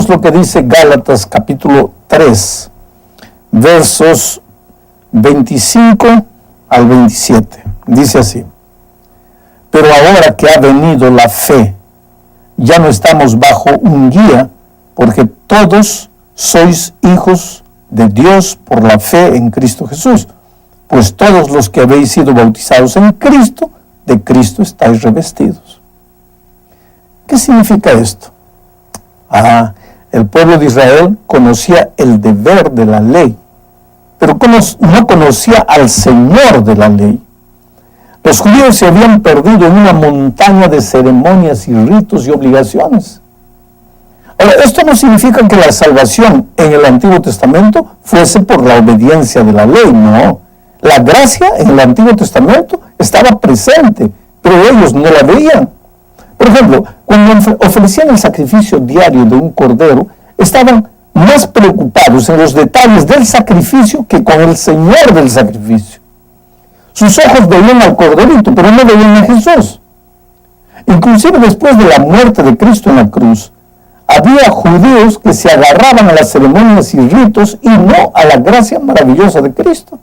Veamos lo que dice Gálatas capítulo 3, versos 25 al 27. Dice así: pero ahora que ha venido la fe, ya no estamos bajo un guía, porque todos sois hijos de Dios por la fe en Cristo Jesús. Pues todos los que habéis sido bautizados en Cristo, de Cristo estáis revestidos. ¿Qué significa esto? El pueblo de Israel conocía el deber de la ley, pero no conocía al Señor de la ley. Los judíos se habían perdido en una montaña de ceremonias y ritos y obligaciones. Ahora, esto no significa que la salvación en el Antiguo Testamento fuese por la obediencia de la ley, no. La gracia en el Antiguo Testamento estaba presente, pero ellos no la veían. Por ejemplo, cuando ofrecían el sacrificio diario de un cordero, estaban más preocupados en los detalles del sacrificio que con el Señor del sacrificio. Sus ojos veían al corderito, pero no veían a Jesús. Inclusive después de la muerte de Cristo en la cruz, había judíos que se agarraban a las ceremonias y ritos y no a la gracia maravillosa de Cristo.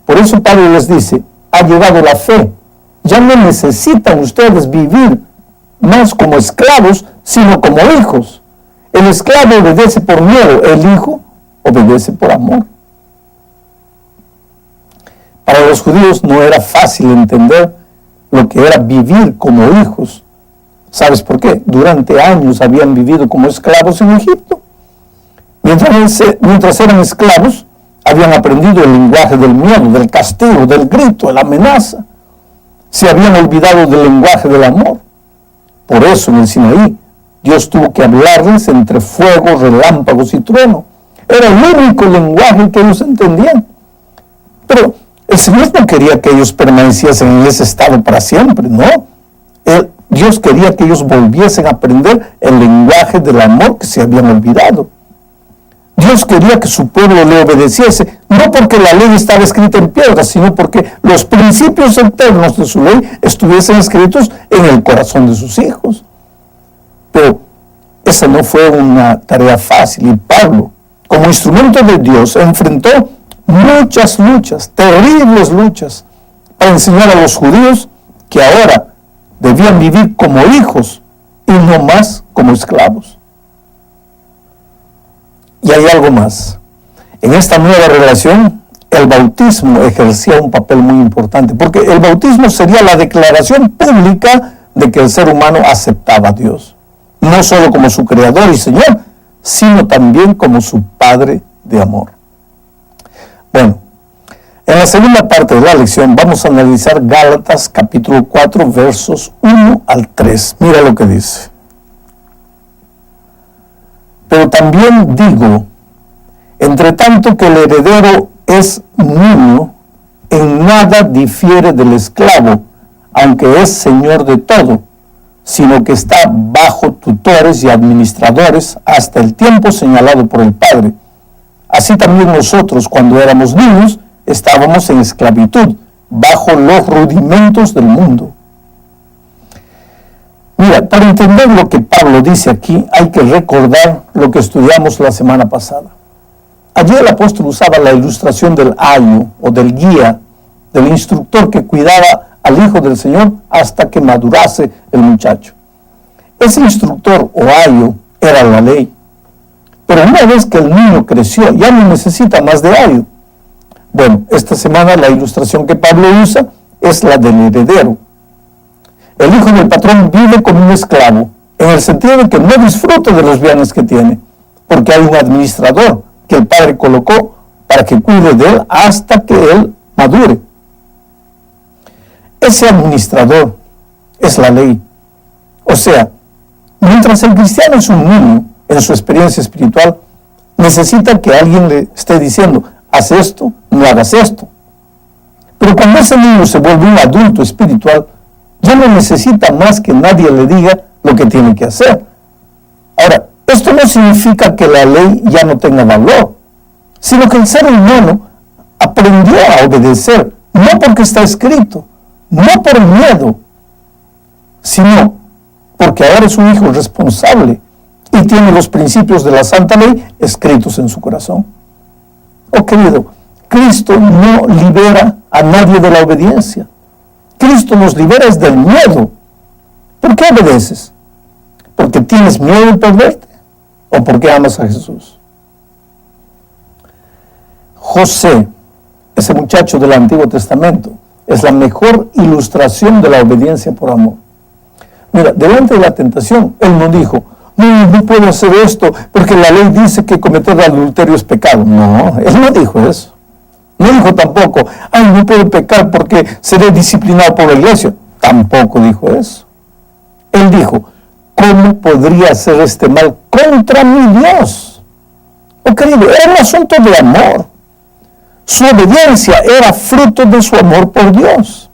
Por eso Pablo les dice: ha llegado la fe. Ya no necesitan ustedes vivir más como esclavos, sino como hijos. El esclavo obedece por miedo, el hijo obedece por amor. Para los judíos no era fácil entender lo que era vivir como hijos. ¿Sabes por qué? Durante años habían vivido como esclavos en Egipto. Mientras eran esclavos, habían aprendido el lenguaje del miedo, del castigo, del grito, de la amenaza. Se habían olvidado del lenguaje del amor. Por eso en el Sinaí, Dios tuvo que hablarles entre fuego, relámpagos y trueno. Era el único lenguaje que ellos entendían. Pero el Señor no quería que ellos permaneciesen en ese estado para siempre, no. Dios quería que ellos volviesen a aprender el lenguaje del amor que se habían olvidado. Dios quería que su pueblo le obedeciese, no porque la ley estaba escrita en piedra, sino porque los principios eternos de su ley estuviesen escritos en el corazón de sus hijos. Pero esa no fue una tarea fácil, y Pablo, como instrumento de Dios, enfrentó muchas luchas, terribles luchas, para enseñar a los judíos que ahora debían vivir como hijos y no más como esclavos. Y hay algo más. En esta nueva relación, el bautismo ejercía un papel muy importante, porque el bautismo sería la declaración pública de que el ser humano aceptaba a Dios, no solo como su creador y Señor, sino también como su Padre de amor. Bueno, en la segunda parte de la lección vamos a analizar Gálatas capítulo 4, versos 1 al 3. Mira lo que dice. Pero también digo, entre tanto que el heredero es niño, en nada difiere del esclavo, aunque es señor de todo, sino que está bajo tutores y administradores hasta el tiempo señalado por el Padre. Así también nosotros, cuando éramos niños, estábamos en esclavitud, bajo los rudimentos del mundo. Mira, para entender lo que Pablo dice aquí, hay que recordar lo que estudiamos la semana pasada. Allí el apóstol usaba la ilustración del ayo o del guía, del instructor que cuidaba al hijo del Señor hasta que madurase el muchacho. Ese instructor o ayo era la ley. Pero una vez que el niño creció, ya no necesita más de ayo. Bueno, esta semana la ilustración que Pablo usa es la del heredero. El hijo del patrón vive como un esclavo, en el sentido de que no disfruta de los bienes que tiene, porque hay un administrador que el padre colocó para que cuide de él hasta que él madure. Ese administrador es la ley. O sea, mientras el cristiano es un niño en su experiencia espiritual, necesita que alguien le esté diciendo: haz esto, no hagas esto. Pero cuando ese niño se vuelve un adulto espiritual, ya no necesita más que nadie le diga lo que tiene que hacer. Ahora, esto no significa que la ley ya no tenga valor, sino que el ser humano aprendió a obedecer, no porque está escrito, no por miedo, sino porque ahora es un hijo responsable y y tiene los principios de la Santa Ley escritos en su corazón. Oh querido, Cristo no libera a nadie de la obediencia. Cristo nos libera es del miedo. ¿Por qué obedeces? ¿Porque tienes miedo de perderte? ¿O porque amas a Jesús? José, ese muchacho del Antiguo Testamento, es la mejor ilustración de la obediencia por amor. Mira, delante de la tentación, él no dijo, no puedo hacer esto porque la ley dice que cometer adulterio es pecado. No, él no dijo eso. No dijo tampoco, no puedo pecar porque seré disciplinado por la iglesia. Tampoco dijo eso. Él dijo, ¿cómo podría hacer este mal contra mi Dios? Oh querido, era un asunto de amor. Su obediencia era fruto de su amor por Dios.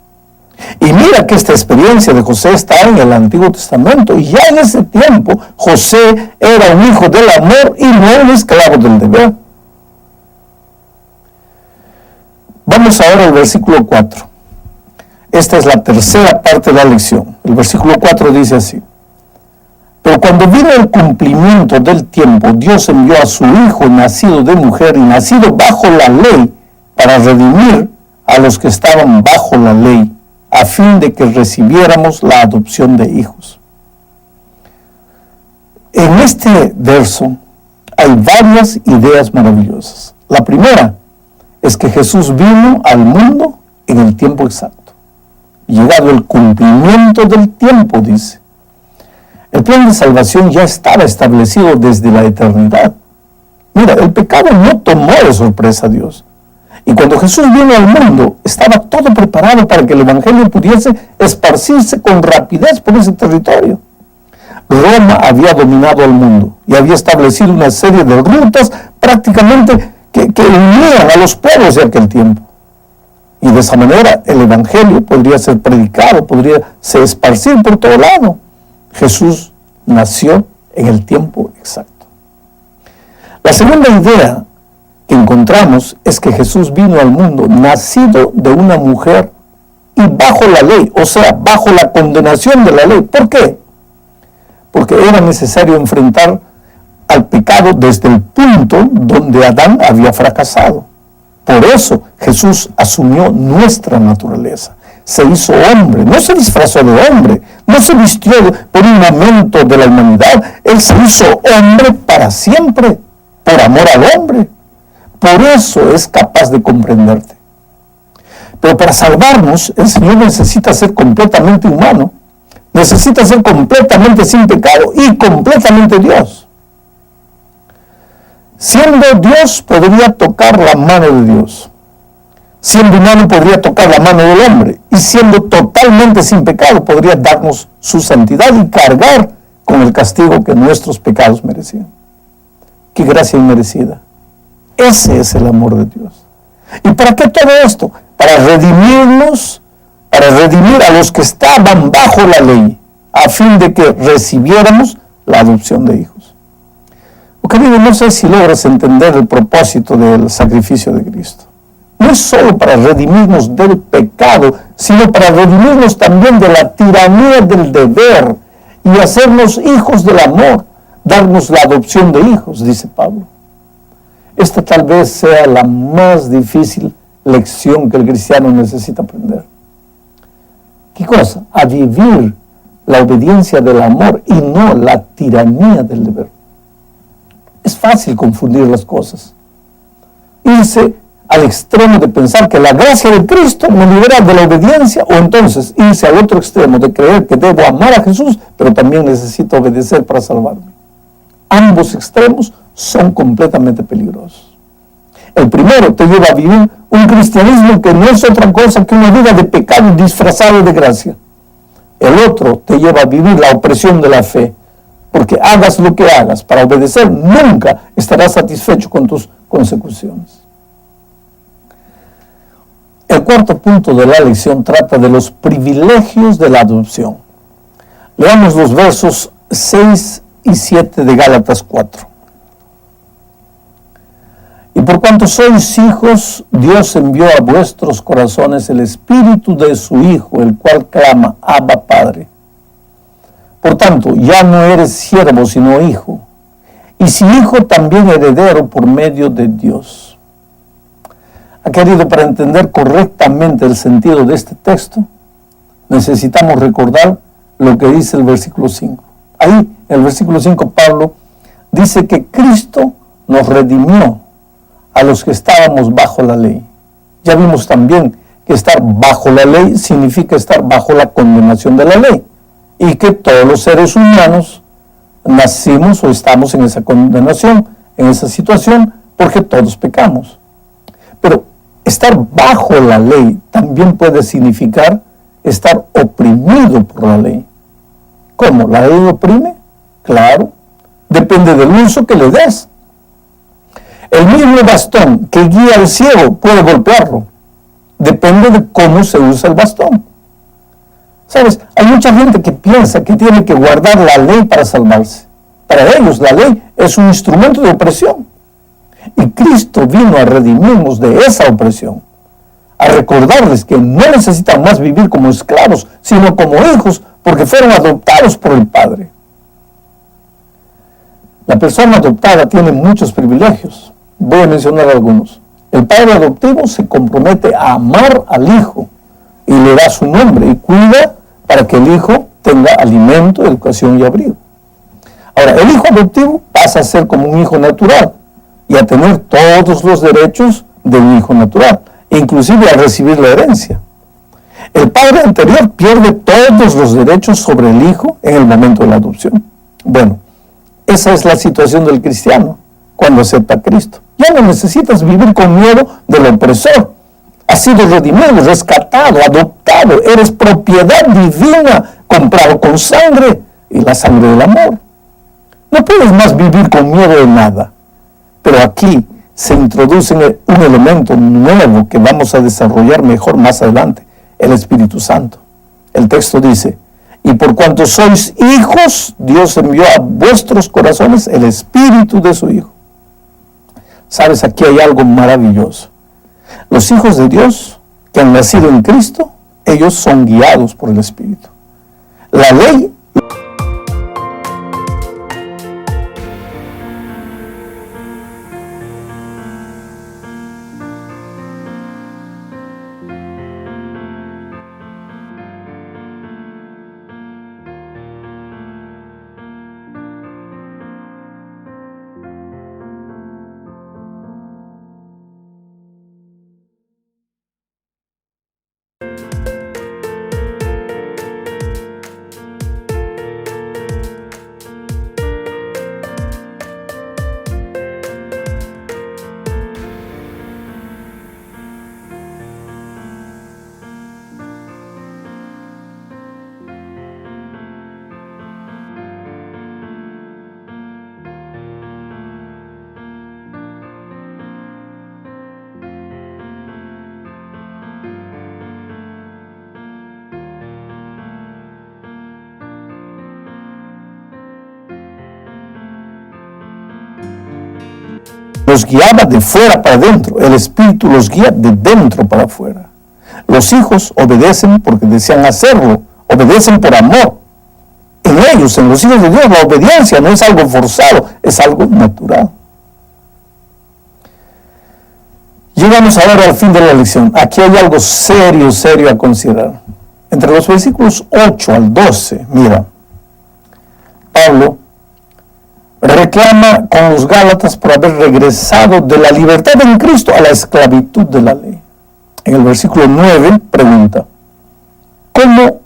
Y mira que esta experiencia de José está en el Antiguo Testamento. Y ya en ese tiempo, José era un hijo del amor y no un esclavo del deber. Vamos ahora al versículo 4. Esta es la tercera parte de la lección. El versículo 4 dice así. Pero cuando vino el cumplimiento del tiempo, Dios envió a su Hijo nacido de mujer y nacido bajo la ley para redimir a los que estaban bajo la ley, a fin de que recibiéramos la adopción de hijos. En este verso hay varias ideas maravillosas. La primera es que Jesús vino al mundo en el tiempo exacto. Llegado el cumplimiento del tiempo, dice. El plan de salvación ya estaba establecido desde la eternidad. Mira, el pecado no tomó de sorpresa a Dios. Y cuando Jesús vino al mundo, estaba todo preparado para que el Evangelio pudiese esparcirse con rapidez por ese territorio. Roma había dominado el mundo y había establecido una serie de rutas prácticamente que unían a los pueblos de aquel tiempo. Y de esa manera el Evangelio podría ser predicado, podría ser esparcido por todo lado. Jesús nació en el tiempo exacto. La segunda idea que encontramos es que Jesús vino al mundo nacido de una mujer y bajo la ley, o sea, bajo la condenación de la ley. ¿Por qué? Porque era necesario enfrentar al pecado desde el punto donde Adán había fracasado. Por eso Jesús asumió nuestra naturaleza. Se hizo hombre, no se disfrazó de hombre, no se vistió por un momento de la humanidad. Él se hizo hombre para siempre, por amor al hombre. Por eso es capaz de comprenderte. Pero para salvarnos, el Señor necesita ser completamente humano, necesita ser completamente sin pecado y completamente Dios. Siendo Dios, podría tocar la mano de Dios. Siendo humano, podría tocar la mano del hombre. Y siendo totalmente sin pecado, podría darnos su santidad y cargar con el castigo que nuestros pecados merecían. ¡Qué gracia inmerecida! Ese es el amor de Dios. ¿Y para qué todo esto? Para redimirnos, para redimir a los que estaban bajo la ley, a fin de que recibiéramos la adopción de hijos. Querido, no sé si logras entender el propósito del sacrificio de Cristo. No es solo para redimirnos del pecado, sino para redimirnos también de la tiranía del deber y hacernos hijos del amor, darnos la adopción de hijos, dice Pablo. Esta tal vez sea la más difícil lección que el cristiano necesita aprender. ¿Qué cosa? A vivir la obediencia del amor y no la tiranía del deber. Es fácil confundir las cosas. Irse al extremo de pensar que la gracia de Cristo me libera de la obediencia, o entonces irse al otro extremo de creer que debo amar a Jesús, pero también necesito obedecer para salvarme. Ambos extremos son completamente peligrosos. El primero te lleva a vivir un cristianismo que no es otra cosa que una vida de pecado disfrazado de gracia. El otro te lleva a vivir la opresión de la fe, porque hagas lo que hagas, para obedecer nunca estarás satisfecho con tus consecuciones. El cuarto punto de la lección trata de los privilegios de la adopción. Leamos los versos 6 y 7 de Gálatas 4. Y por cuanto sois hijos, Dios envió a vuestros corazones el espíritu de su Hijo, el cual clama, Abba, Padre. Por tanto, ya no eres siervo, sino hijo, y si hijo, también heredero por medio de Dios. Querido, para entender correctamente el sentido de este texto, necesitamos recordar lo que dice el versículo 5. Ahí, en el versículo 5, Pablo dice que Cristo nos redimió a los que estábamos bajo la ley. Ya vimos también que estar bajo la ley significa estar bajo la condenación de la ley, y que todos los seres humanos nacimos o estamos en esa condenación, en esa situación, porque todos pecamos. Pero estar bajo la ley también puede significar estar oprimido por la ley. ¿Cómo? ¿La ley oprime? Claro. Depende del uso que le des. El mismo bastón que guía al ciego puede golpearlo. Depende de cómo se usa el bastón. ¿Sabes? Hay mucha gente que piensa que tiene que guardar la ley para salvarse. Para ellos la ley es un instrumento de opresión. Y Cristo vino a redimirnos de esa opresión, a recordarles que no necesitan más vivir como esclavos, sino como hijos, porque fueron adoptados por el Padre. La persona adoptada tiene muchos privilegios. Voy a mencionar algunos. El padre adoptivo se compromete a amar al hijo y le da su nombre y cuida para que el hijo tenga alimento, educación y abrigo. Ahora, el hijo adoptivo pasa a ser como un hijo natural y a tener todos los derechos de un hijo natural, inclusive a recibir la herencia. El padre anterior pierde todos los derechos sobre el hijo en el momento de la adopción. Bueno, esa es la situación del cristiano cuando acepta a Cristo. Ya no necesitas vivir con miedo del opresor. Has sido redimido, rescatado, adoptado. Eres propiedad divina, comprado con sangre y la sangre del amor. No puedes más vivir con miedo de nada. Pero aquí se introduce un elemento nuevo que vamos a desarrollar mejor más adelante, el Espíritu Santo. El texto dice: y por cuanto sois hijos, Dios envió a vuestros corazones el Espíritu de su Hijo. Sabes, aquí hay algo maravilloso. Los hijos de Dios que han nacido en Cristo, ellos son guiados por el Espíritu. La ley los guiaba de fuera para adentro. El Espíritu los guía de dentro para afuera. Los hijos obedecen porque desean hacerlo, obedecen por amor. En ellos, en los hijos de Dios, la obediencia no es algo forzado, es algo natural. Llegamos ahora al fin de la lección. Aquí hay algo serio a considerar. Entre los versículos 8 al 12, mira, Pablo reclama con los Gálatas por haber regresado de la libertad en Cristo a la esclavitud de la ley. En el versículo 9 pregunta: ¿cómo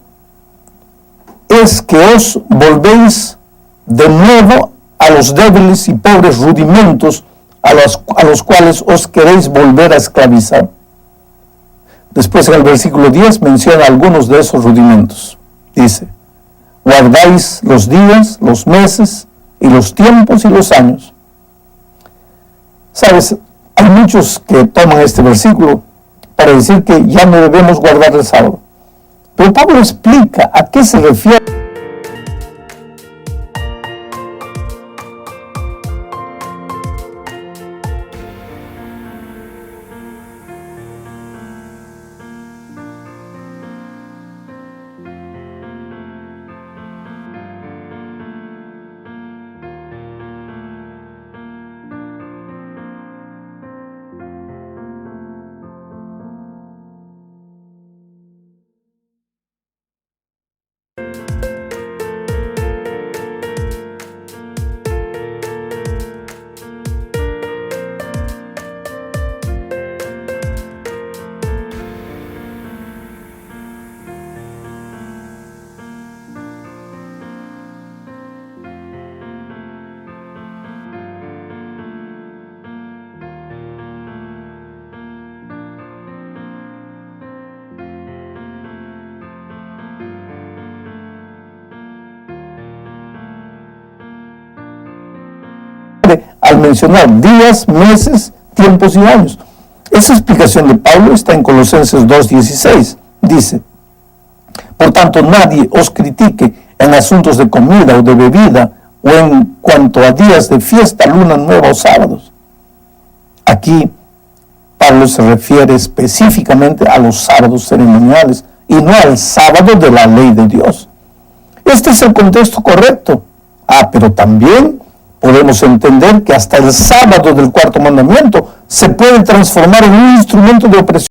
es que os volvéis de nuevo a los débiles y pobres rudimentos a los cuales os queréis volver a esclavizar? Después, en el versículo 10 menciona algunos de esos rudimentos. Dice: guardáis los días, los meses y los tiempos y los años. Sabes, hay muchos que toman este versículo para decir que ya no debemos guardar el sábado. Pero Pablo explica a qué se refiere. siempre al mencionar días, meses, tiempos y años. Esa explicación de Pablo está en Colosenses 2:16. Dice: por tanto, nadie os critique en asuntos de comida o de bebida, o en cuanto a días de fiesta, luna nueva o sábados. Aquí Pablo se refiere específicamente a los sábados ceremoniales y no al sábado de la ley de Dios. Este es el contexto correcto. Pero también podemos entender que hasta el sábado del cuarto mandamiento se puede transformar en un instrumento de opresión